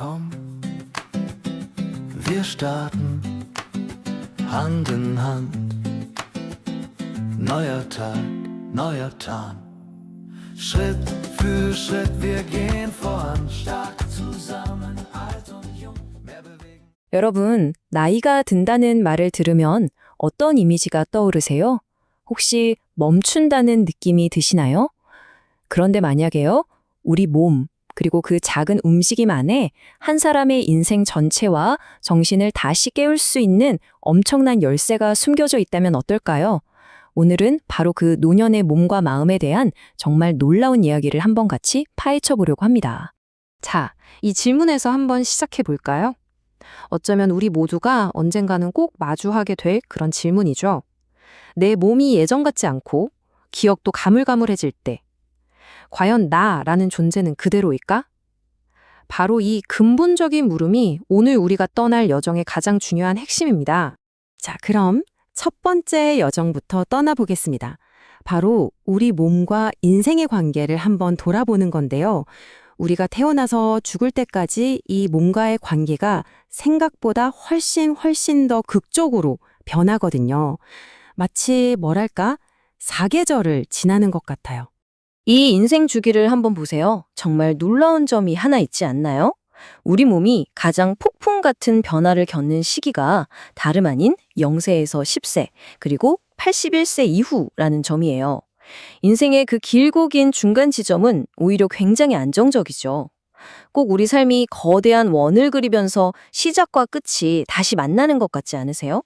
Komm, wir starten Hand in Hand. Neuer Tag, neuer Plan. Schritt für Schritt, wir gehen voran. Stark zusammen, alt und jung, mehr bewegen. 여러분, 나이가 든다는 말을 들으면 어떤 이미지가 떠오르세요? 혹시 멈춘다는 느낌이 드시나요? 그런데 만약에요, 우리 몸, 그리고 그 작은 움직임 안에 한 사람의 인생 전체와 정신을 다시 깨울 수 있는 엄청난 열쇠가 숨겨져 있다면 어떨까요? 오늘은 바로 그 노년의 몸과 마음에 대한 정말 놀라운 이야기를 한번 같이 파헤쳐 보려고 합니다. 자, 이 질문에서 한번 시작해 볼까요? 어쩌면 우리 모두가 언젠가는 꼭 마주하게 될 그런 질문이죠. 내 몸이 예전 같지 않고 기억도 가물가물해질 때 과연 나라는 존재는 그대로일까? 바로 이 근본적인 물음이 오늘 우리가 떠날 여정의 가장 중요한 핵심입니다. 자, 그럼 첫 번째 여정부터 떠나보겠습니다. 바로 우리 몸과 인생의 관계를 한번 돌아보는 건데요. 우리가 태어나서 죽을 때까지 이 몸과의 관계가 생각보다 훨씬 더 극적으로 변하거든요. 마치 뭐랄까, 사계절을 지나는 것 같아요. 이 인생 주기를 한번 보세요. 정말 놀라운 점이 하나 있지 않나요? 우리 몸이 가장 폭풍 같은 변화를 겪는 시기가 다름 아닌 0세에서 10세, 그리고 81세 이후라는 점이에요. 인생의 그 길고 긴 중간 지점은 오히려 굉장히 안정적이죠. 꼭 우리 삶이 거대한 원을 그리면서 시작과 끝이 다시 만나는 것 같지 않으세요?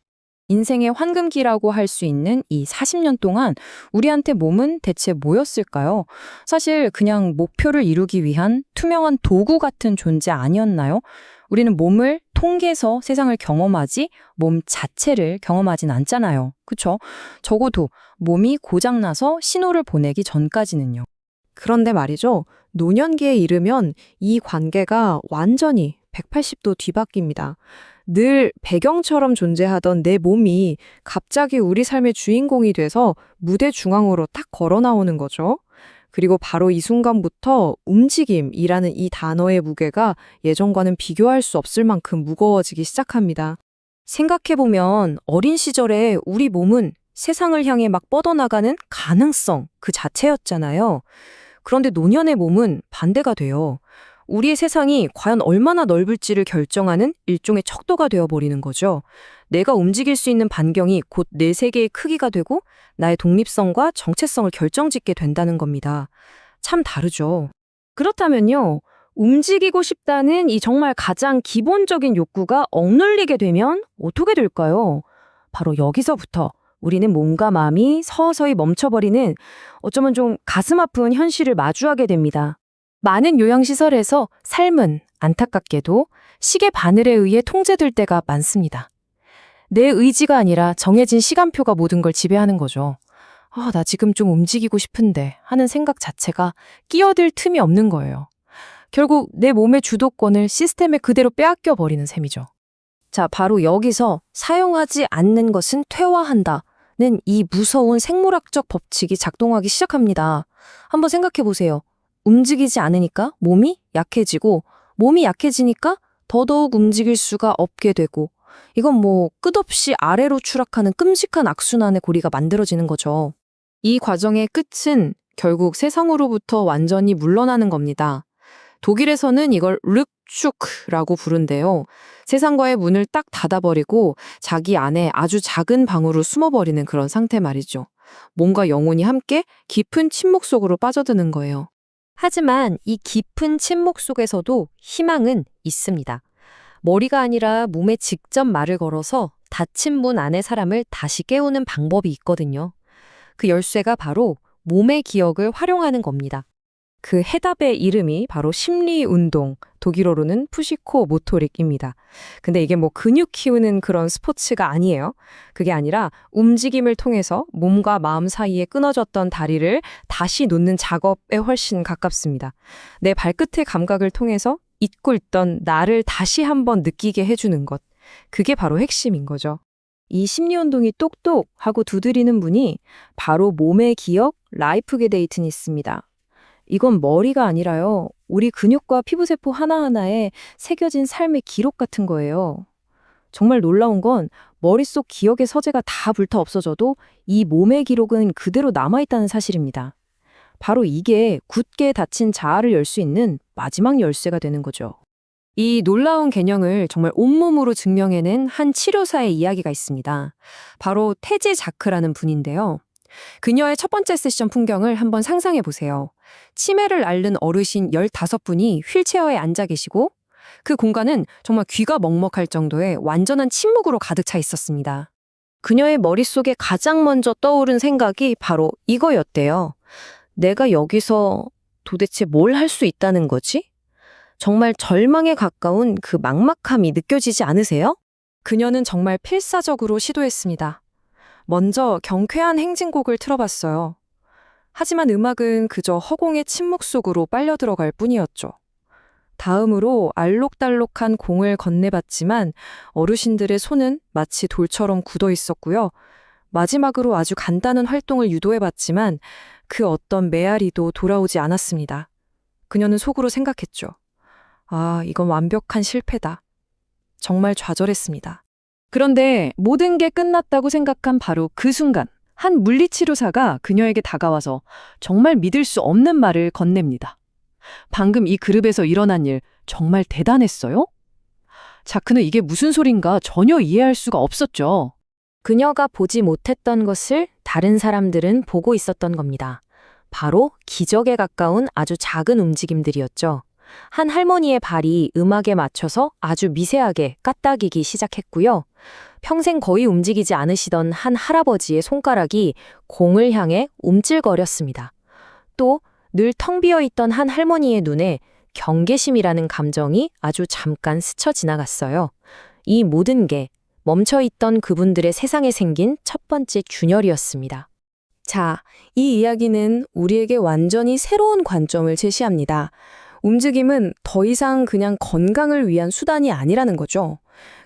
인생의 황금기라고 할 수 있는 이 40년 동안 우리한테 몸은 대체 뭐였을까요? 사실 그냥 목표를 이루기 위한 투명한 도구 같은 존재 아니었나요? 우리는 몸을 통해서 세상을 경험하지 몸 자체를 경험하진 않잖아요. 그쵸? 적어도 몸이 고장나서 신호를 보내기 전까지는요. 그런데 말이죠. 노년기에 이르면 이 관계가 완전히 180도 뒤바뀝니다. 늘 배경처럼 존재하던 내 몸이 갑자기 우리 삶의 주인공이 돼서 무대 중앙으로 딱 걸어 나오는 거죠. 그리고 바로 이 순간부터 움직임이라는 이 단어의 무게가 예전과는 비교할 수 없을 만큼 무거워지기 시작합니다. 생각해보면 어린 시절에 우리 몸은 세상을 향해 막 뻗어나가는 가능성 그 자체였잖아요. 그런데 노년의 몸은 반대가 돼요. 우리의 세상이 과연 얼마나 넓을지를 결정하는 일종의 척도가 되어버리는 거죠. 내가 움직일 수 있는 반경이 곧 내 세계의 크기가 되고 나의 독립성과 정체성을 결정짓게 된다는 겁니다. 참 다르죠. 그렇다면요, 움직이고 싶다는 이 정말 가장 기본적인 욕구가 억눌리게 되면 어떻게 될까요? 바로 여기서부터 우리는 몸과 마음이 서서히 멈춰버리는 어쩌면 좀 가슴 아픈 현실을 마주하게 됩니다. 많은 요양시설에서 삶은 안타깝게도 시계 바늘에 의해 통제될 때가 많습니다. 내 의지가 아니라 정해진 시간표가 모든 걸 지배하는 거죠. 나 지금 좀 움직이고 싶은데 하는 생각 자체가 끼어들 틈이 없는 거예요. 결국 내 몸의 주도권을 시스템에 그대로 빼앗겨 버리는 셈이죠. 자, 바로 여기서 사용하지 않는 것은 퇴화한다는 이 무서운 생물학적 법칙이 작동하기 시작합니다. 한번 생각해 보세요. 움직이지 않으니까 몸이 약해지고 몸이 약해지니까 더더욱 움직일 수가 없게 되고 이건 뭐 끝없이 아래로 추락하는 끔찍한 악순환의 고리가 만들어지는 거죠. 이 과정의 끝은 결국 세상으로부터 완전히 물러나는 겁니다. 독일에서는 이걸 륵축라고 부른대요. 세상과의 문을 딱 닫아버리고 자기 안에 아주 작은 방으로 숨어버리는 그런 상태 말이죠. 몸과 영혼이 함께 깊은 침묵 속으로 빠져드는 거예요. 하지만 이 깊은 침묵 속에서도 희망은 있습니다. 머리가 아니라 몸에 직접 말을 걸어서 닫힌 문 안의 사람을 다시 깨우는 방법이 있거든요. 그 열쇠가 바로 몸의 기억을 활용하는 겁니다. 그 해답의 이름이 바로 심리운동, 독일어로는 푸시코모토릭입니다. 근데 이게 뭐 근육 키우는 그런 스포츠가 아니에요. 그게 아니라 움직임을 통해서 몸과 마음 사이에 끊어졌던 다리를 다시 놓는 작업에 훨씬 가깝습니다. 내 발끝의 감각을 통해서 잊고 있던 나를 다시 한번 느끼게 해주는 것. 그게 바로 핵심인 거죠. 이 심리운동이 똑똑 하고 두드리는 분이 바로 몸의 기억 라이프 게데이튼이 있습니다. 이건 머리가 아니라요. 우리 근육과 피부세포 하나하나에 새겨진 삶의 기록 같은 거예요. 정말 놀라운 건 머릿속 기억의 서재가 다 불타 없어져도 이 몸의 기록은 그대로 남아있다는 사실입니다. 바로 이게 굳게 닫힌 자아를 열 수 있는 마지막 열쇠가 되는 거죠. 이 놀라운 개념을 정말 온몸으로 증명해낸 한 치료사의 이야기가 있습니다. 바로 태지 자크라는 분인데요. 그녀의 첫 번째 세션 풍경을 한번 상상해 보세요. 치매를 앓는 어르신 15분이 휠체어에 앉아 계시고 그 공간은 정말 귀가 먹먹할 정도의 완전한 침묵으로 가득 차 있었습니다. 그녀의 머릿속에 가장 먼저 떠오른 생각이 바로 이거였대요. 내가 여기서 도대체 뭘 할 수 있다는 거지? 정말 절망에 가까운 그 막막함이 느껴지지 않으세요? 그녀는 정말 필사적으로 시도했습니다. 먼저 경쾌한 행진곡을 틀어봤어요. 하지만 음악은 그저 허공의 침묵 속으로 빨려 들어갈 뿐이었죠. 다음으로 알록달록한 공을 건네봤지만 어르신들의 손은 마치 돌처럼 굳어 있었고요. 마지막으로 아주 간단한 활동을 유도해봤지만 그 어떤 메아리도 돌아오지 않았습니다. 그녀는 속으로 생각했죠. 아, 이건 완벽한 실패다. 정말 좌절했습니다. 그런데 모든 게 끝났다고 생각한 바로 그 순간, 한 물리치료사가 그녀에게 다가와서 정말 믿을 수 없는 말을 건넵니다. 방금 이 그룹에서 일어난 일 정말 대단했어요? 자크는 이게 무슨 소린가 전혀 이해할 수가 없었죠. 그녀가 보지 못했던 것을 다른 사람들은 보고 있었던 겁니다. 바로 기적에 가까운 아주 작은 움직임들이었죠. 한 할머니의 발이 음악에 맞춰서 아주 미세하게 까딱이기 시작했고요. 평생 거의 움직이지 않으시던 한 할아버지의 손가락이 공을 향해 움찔거렸습니다. 또 늘 텅 비어 있던 한 할머니의 눈에 경계심이라는 감정이 아주 잠깐 스쳐 지나갔어요. 이 모든 게 멈춰있던 그분들의 세상에 생긴 첫 번째 균열이었습니다. 자, 이 이야기는 우리에게 완전히 새로운 관점을 제시합니다. 움직임은 더 이상 그냥 건강을 위한 수단이 아니라는 거죠.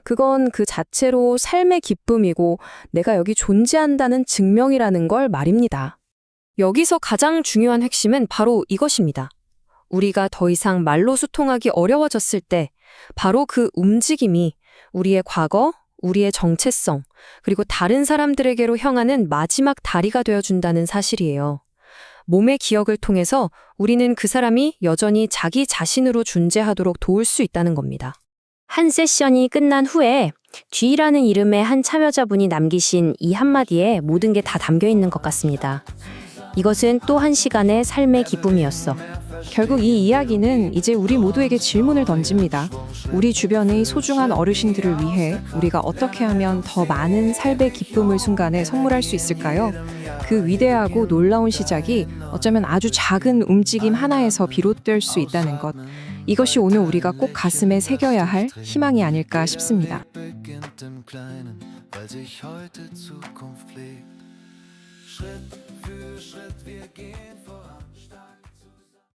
그건 그 자체로 삶의 기쁨이고 내가 여기 존재한다는 증명이라는 걸 말입니다. 여기서 가장 중요한 핵심은 바로 이것입니다. 우리가 더 이상 말로 소통하기 어려워졌을 때 바로 그 움직임이 우리의 과거, 우리의 정체성, 그리고 다른 사람들에게로 향하는 마지막 다리가 되어준다는 사실이에요. 몸의 기억을 통해서 우리는 그 사람이 여전히 자기 자신으로 존재하도록 도울 수 있다는 겁니다. 한 세션이 끝난 후에 G라는 이름의 한 참여자분이 남기신 이 한마디에 모든 게 다 담겨 있는 것 같습니다. 이것은 또 한 시간의 삶의 기쁨이었어. 결국 이 이야기는 이제 우리 모두에게 질문을 던집니다. 우리 주변의 소중한 어르신들을 위해 우리가 어떻게 하면 더 많은 삶의 기쁨을 순간에 선물할 수 있을까요? 그 위대하고 놀라운 시작이 어쩌면 아주 작은 움직임 하나에서 비롯될 수 있다는 것. 이것이 오늘 우리가 꼭 가슴에 새겨야 할 희망이 아닐까 싶습니다. beginnt im Kleinen, weil sich heute Zukunft legt. Schritt für Schritt, wir gehen voran.